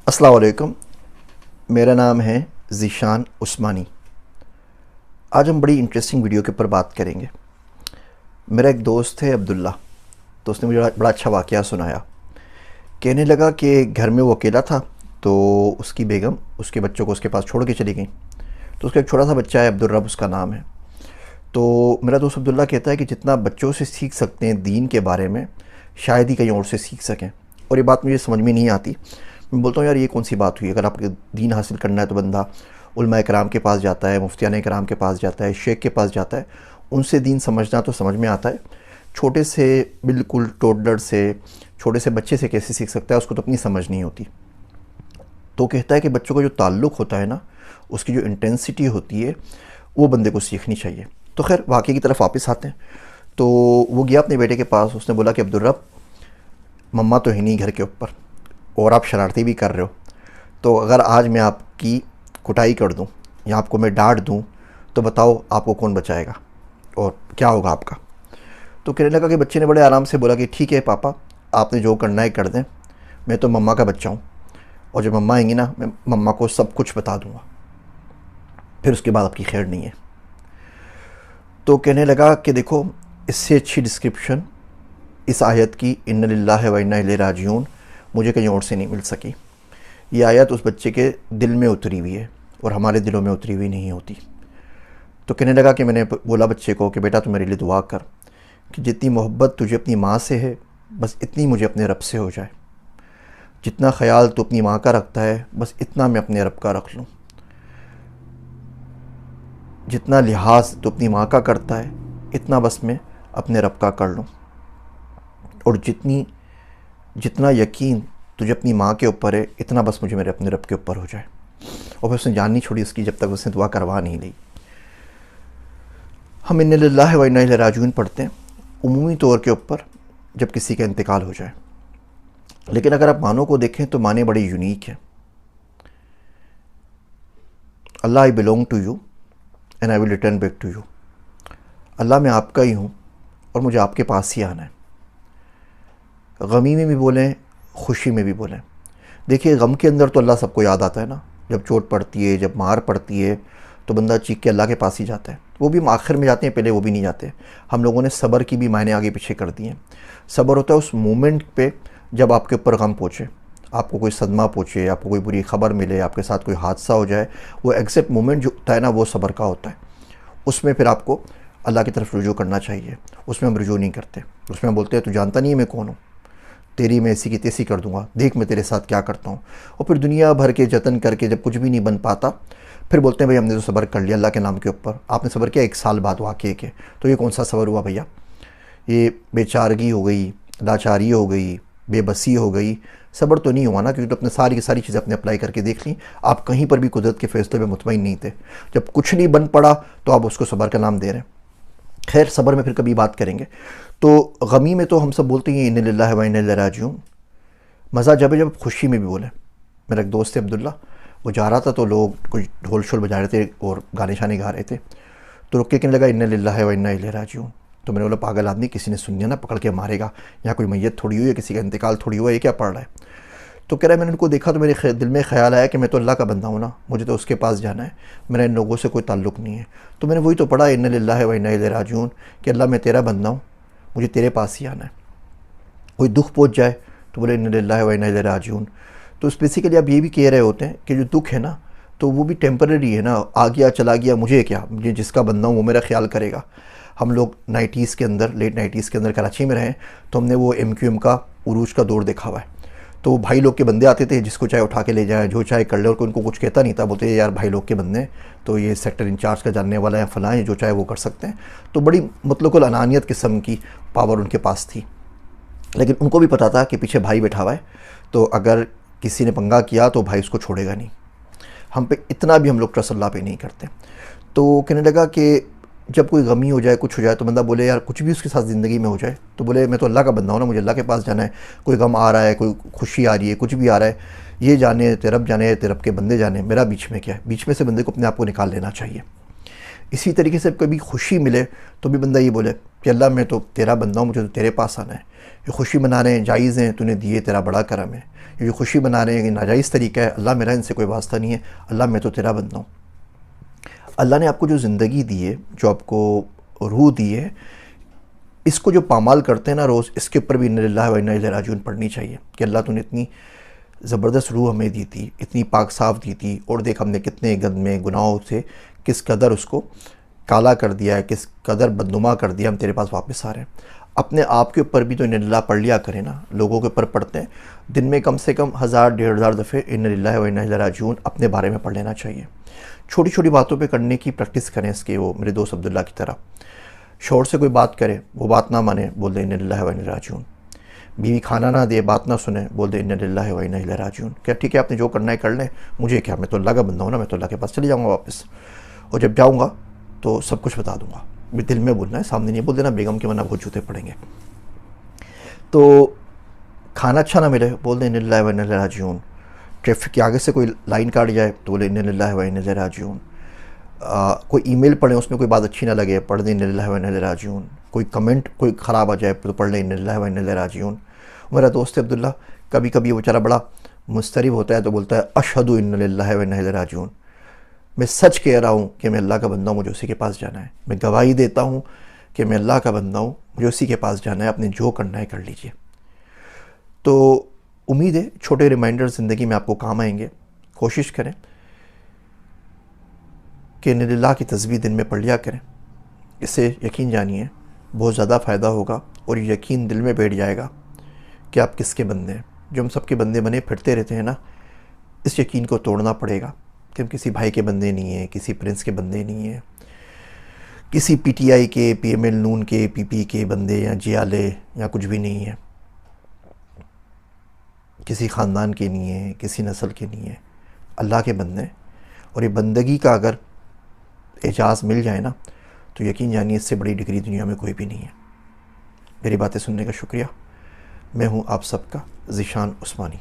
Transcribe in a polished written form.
السلام علیکم، میرا نام ہے ذیشان عثمانی۔ آج ہم بڑی انٹرسٹنگ ویڈیو کے اوپر بات کریں گے۔ میرا ایک دوست ہے عبداللہ، تو اس نے مجھے بڑا اچھا واقعہ سنایا۔ کہنے لگا کہ گھر میں وہ اکیلا تھا، تو اس کی بیگم اس کے بچوں کو اس کے پاس چھوڑ کے چلی گئیں۔ تو اس کا ایک چھوٹا سا بچہ ہے، عبدالرب اس کا نام ہے۔ تو میرا دوست عبداللہ کہتا ہے کہ جتنا بچوں سے سیکھ سکتے ہیں دین کے بارے میں، شاید ہی کہیں اور سے سیکھ سکیں۔ اور یہ بات مجھے سمجھ میں نہیں آتی۔ میں بولتا ہوں یار یہ کون سی بات ہوئی؟ اگر آپ کو دین حاصل کرنا ہے تو بندہ علماء کرام کے پاس جاتا ہے، مفتیان کرام کے پاس جاتا ہے، شیخ کے پاس جاتا ہے، ان سے دین سمجھنا تو سمجھ میں آتا ہے۔ چھوٹے سے بالکل ٹوڈلر سے، چھوٹے سے بچے سے کیسے سیکھ سکتا ہے؟ اس کو تو اپنی سمجھ نہیں ہوتی۔ تو کہتا ہے کہ بچوں کا جو تعلق ہوتا ہے نا، اس کی جو انٹینسٹی ہوتی ہے، وہ بندے کو سیکھنی چاہیے۔ تو خیر واقعے کی طرف واپس آتے ہیں۔ تو وہ گیا اپنے بیٹے کے پاس، اس نے بولا کہ عبدالرب، مما تو ہے نہیں گھر کے اوپر، اور آپ شرارتیں بھی کر رہے ہو، تو اگر آج میں آپ کی کٹائی کر دوں یا آپ کو میں ڈانٹ دوں تو بتاؤ آپ کو کون بچائے گا اور کیا ہوگا آپ کا؟ تو کہنے لگا کہ بچے نے بڑے آرام سے بولا کہ ٹھیک ہے پاپا، آپ نے جو کرنا ہے کر دیں، میں تو مما کا بچہ ہوں، اور جب مما آئیں گی نا میں مما کو سب کچھ بتا دوں گا، پھر اس کے بعد آپ کی خیر نہیں ہے۔ تو کہنے لگا کہ دیکھو، اس سے اچھی ڈسکرپشن اس آیت کی ان للہ و انا الیہ راجعون مجھے کہیں اور سے نہیں مل سکی۔ یہ آیت اس بچے کے دل میں اتری ہوئی ہے اور ہمارے دلوں میں اتری ہوئی نہیں ہوتی۔ تو کہنے لگا کہ میں نے بولا بچے کو کہ بیٹا تو میرے لیے دعا کر کہ جتنی محبت تجھے اپنی ماں سے ہے، بس اتنی مجھے اپنے رب سے ہو جائے۔ جتنا خیال تو اپنی ماں کا رکھتا ہے، بس اتنا میں اپنے رب کا رکھ لوں۔ جتنا لحاظ تو اپنی ماں کا کرتا ہے، اتنا بس میں اپنے رب کا کر لوں۔ اور جتنا یقین تجھے اپنی ماں کے اوپر ہے، اتنا بس مجھے میرے اپنے رب کے اوپر ہو جائے۔ اور پھر اس نے جان نہیں چھوڑی اس کی جب تک اس نے دعا کروا نہیں لی۔ ہم ان للہ و انا الیہ راجعون پڑھتے ہیں عمومی طور کے اوپر جب کسی کا انتقال ہو جائے، لیکن اگر آپ معنوں کو دیکھیں تو معنی بڑی یونیک ہیں۔ اللہ I belong to you and I will return back to you. اللہ میں آپ کا ہی ہوں اور مجھے آپ کے پاس ہی آنا ہے۔ غمی میں بھی بولیں، خوشی میں بھی بولیں۔ دیکھیے غم کے اندر تو اللہ سب کو یاد آتا ہے نا، جب چوٹ پڑتی ہے، جب مار پڑتی ہے، تو بندہ چیخ کے اللہ کے پاس ہی جاتا ہے۔ وہ بھی ہم آخر میں جاتے ہیں، پہلے وہ بھی نہیں جاتے۔ ہم لوگوں نے صبر کی بھی معنی آگے پیچھے کر دی ہیں۔ صبر ہوتا ہے اس مومنٹ پہ جب آپ کے اوپر غم پہنچے، آپ کو کوئی صدمہ پہنچے، آپ کو کوئی بری خبر ملے، آپ کے ساتھ کوئی حادثہ ہو جائے، وہ ایگزیکٹ مومنٹ جو ہوتا ہے نا، وہ صبر کا ہوتا ہے۔ اس میں پھر آپ کو اللہ کی طرف رجوع کرنا چاہیے۔ اس میں ہم رجوع نہیں کرتے، اس میں ہم بولتے ہیں تو جانتا نہیں ہے میں کون ہوں، تیری میں ایسی کی تیسی کر دوں گا، دیکھ میں تیرے ساتھ کیا کرتا ہوں۔ اور پھر دنیا بھر کے جتن کر کے جب کچھ بھی نہیں بن پاتا، پھر بولتے ہیں بھئی ہم نے تو صبر کر لیا اللہ کے نام کے اوپر۔ آپ نے صبر کیا 1 سال بعد واقعے کے، تو یہ کون سا صبر ہوا بھیا؟ یہ بے چارگی ہو گئی، لاچاری ہو گئی، بے بسی ہو گئی، صبر تو نہیں ہوا نا، کیونکہ تو اپنے ساری کی ساری چیزیں اپنے اپلائی کر کے دیکھ لیں۔ آپ کہیں پر بھی قدرت کے فیصلے میں مطمئن نہیں تھے، جب کچھ نہیں بن پڑا تو آپ اس کو صبر کا نام دے رہے ہیں۔ خیر صبر میں پھر کبھی بات کریں گے۔ تو غمی میں تو ہم سب بولتے ہیں ان للہ و انا الیہ راجعون۔ مزہ جب خوشی میں بھی بولیں۔ میرا ایک دوست ہے عبداللہ، وہ جا رہا تھا تو لوگ کچھ ڈھول شول بجا رہے تھے اور گانے شانے گا رہے تھے، تو رک کے کہنے لگا ان للہ و انا الیہ راجعون۔ تو میں نے بولا پاگل آدمی، کسی نے سن لیا نا پکڑ کے مارے گا، یہاں کوئی میت تھوڑی ہوئی ہے، کسی کا انتقال تھوڑی ہوا ہے، یہ کیا پڑھ رہا ہے؟ تو کہہ رہا ہے میں نے ان کو دیکھا تو میرے دل میں خیال آیا کہ میں تو اللہ کا بندہ ہوں نا، مجھے تو اس کے پاس جانا ہے، میرا ان لوگوں سے کوئی تعلق نہیں ہے۔ تو میں نے وہی تو پڑھا ان للہ و انا الیہ راجعون، کہ اللہ میں تیرا بندہ ہوں، مجھے تیرے پاس ہی آنا ہے۔ کوئی دکھ پہنچ جائے تو بولے ان للہ و انا الیہ راجعون۔ تو اس بیسیکلی آپ یہ بھی کہہ رہے ہوتے ہیں کہ جو دکھ ہے نا تو وہ بھی ٹیمپرری ہے نا، آ گیا چلا گیا، مجھے کیا، مجھے جس کا بندہ ہوں وہ میرا خیال کرے گا۔ ہم لوگ 90s کے اندر، لیٹ 90s کے اندر کراچی میں رہیں تو ہم نے وہ MQM کا عروج کا دور دیکھا ہوا ہے۔ تو بھائی لوگ کے بندے آتے تھے، جس کو چاہے اٹھا کے لے جائیں، جو چاہے کر لے، اور کوئی ان کو کچھ کہتا نہیں تھا، بولتے یار بھائی لوگ کے بندے ہیں تو یہ سیکٹر انچارج کا جاننے والا ہے، فلاں ہے، جو چاہے وہ کر سکتے ہیں۔ تو بڑی مطلق الانانیت قسم کی پاور ان کے پاس تھی، لیکن ان کو بھی پتا تھا کہ پیچھے بھائی بیٹھا ہوا ہے، تو اگر کسی نے پنگا کیا تو بھائی اس کو چھوڑے گا نہیں۔ ہم پہ اتنا بھی ہم لوگ ٹرسٹ اللہ پہ نہیں کرتے۔ تو کہنے لگا کہ جب کوئی غمی ہو جائے، کچھ ہو جائے، تو بندہ بولے یار کچھ بھی اس کے ساتھ زندگی میں ہو جائے تو بولے میں تو اللہ کا بندہ ہوں نا، مجھے اللہ کے پاس جانا ہے۔ کوئی غم آ رہا ہے، کوئی خوشی آ رہی ہے، کچھ بھی آ رہا ہے، یہ جانے تیرے رب جانے، تیرے رب کے بندے جانے، میرا بیچ میں کیا ہے؟ بیچ میں سے بندے کو اپنے آپ کو نکال لینا چاہیے۔ اسی طریقے سے کبھی خوشی ملے تو بھی بندہ یہ بولے کہ اللہ میں تو تیرا بندہ ہوں، مجھے تو تیرے پاس آنا ہے، یہ خوشی منا رہے ہیں جائز ہیں، تو نے دیے تیرا بڑا کرم ہے، یہ جو خوشی منا رہے ہیں کہ ناجائز طریقہ ہے، اللہ میرا ان سے کوئی واسطہ نہیں ہے، اللہ میں تو تیرا بندہ ہوں۔ اللہ نے آپ کو جو زندگی دی ہے، جو آپ کو روح دی ہے، اس کو جو پامال کرتے ہیں نا روز، اس کے اوپر بھی انا للہ و انا الیہ راجعون پڑھنی چاہیے کہ اللہ تو نے اتنی زبردست روح ہمیں دی تھی، اتنی پاک صاف دی تھی، اور دیکھ ہم نے کتنے گند میں گناہوں سے کس قدر اس کو کالا کر دیا ہے، کس قدر بدنما کر دیا، ہم تیرے پاس واپس آ رہے ہیں۔ اپنے آپ کے اوپر بھی تو انا للہ پڑھ لیا کریں نا، لوگوں کے اوپر پڑھتے ہیں، دن میں کم سے کم 1000-1500 دفعے انا للہ و انا الیہ راجعون اپنے بارے میں پڑھ لینا چاہیے۔ چھوٹی چھوٹی باتوں پہ کرنے کی پریکٹس کریں، اس کے وہ میرے دوست عبداللہ کی طرح شوہر سے کوئی بات کرے، وہ بات نہ مانے، بول دے انا للہ و انا الیہ راجعون۔ بیوی کھانا نہ دے، بات نہ سنے، بول دے انا للہ و انا الیہ راجعون۔ کہ ٹھیک ہے آپ نے جو کرنا ہے کر لیں، مجھے کیا، میں تو اللہ کا بندہ ہوں نا، میں تو اللہ کے پاس چلے جاؤں گا واپس، اور جب جاؤں گا تو سب کچھ بتا دوں گا۔ بھی دل میں بولنا ہے، سامنے نہیں بول دینا، بیگم کے ورنہ بہت جوتے پڑیں گے۔ تو کھانا اچھا نہ ملے، بول دیں انا للہ و انا الیہ راجعون۔ ٹریفک کے آگے سے کوئی لائن کاٹ جائے تو بولے انا للہ و انا الیہ راجعون۔ کوئی ای میل پڑھیں، اس میں کوئی بات اچھی نہ لگے، پڑھ دیں انا للہ و انا الیہ راجعون۔ کوئی کمنٹ کوئی خراب آ جائے تو پڑھ لیں انا للہ و انا الیہ راجعون۔ میرا دوست عبداللہ کبھی کبھی وہ بیچارہ بڑا مضطرب ہوتا ہے تو بولتا ہے اشہد ان للہ و انا الیہ راجعون، میں سچ کہہ رہا ہوں کہ میں اللہ کا بندہ ہوں، مجھے اسی کے پاس جانا ہے، میں گواہی دیتا ہوں کہ میں اللہ کا بندہ ہوں، مجھے اسی کے پاس جانا ہے، آپ نے جو کرنا ہے کر لیجئے۔ تو امید ہے چھوٹے ریمائنڈر زندگی میں آپ کو کام آئیں گے۔ کوشش کریں کہ انا للہ کی تسبیح دن میں پڑھ لیا کریں، اس سے یقین جانیے بہت زیادہ فائدہ ہوگا، اور یہ یقین دل میں بیٹھ جائے گا کہ آپ کس کے بندے ہیں۔ جو ہم سب کے بندے بنے پھرتے رہتے ہیں نا، اس یقین کو توڑنا پڑے گا کہ ہم کسی بھائی کے بندے نہیں ہیں، کسی پرنس کے بندے نہیں ہیں، کسی پی ٹی آئی کے، پی ایم ایل نون کے، پی پی کے بندے یا جے آلے یا کچھ بھی نہیں ہیں، کسی خاندان کے نہیں ہیں، کسی نسل کے نہیں ہیں، اللہ کے بندے ہیں۔ اور یہ بندگی کا اگر اعزاز مل جائے نا تو یقین جانیے اس سے بڑی ڈگری دنیا میں کوئی بھی نہیں ہے۔ میری باتیں سننے کا شکریہ۔ میں ہوں آپ سب کا ذیشان عثمانی۔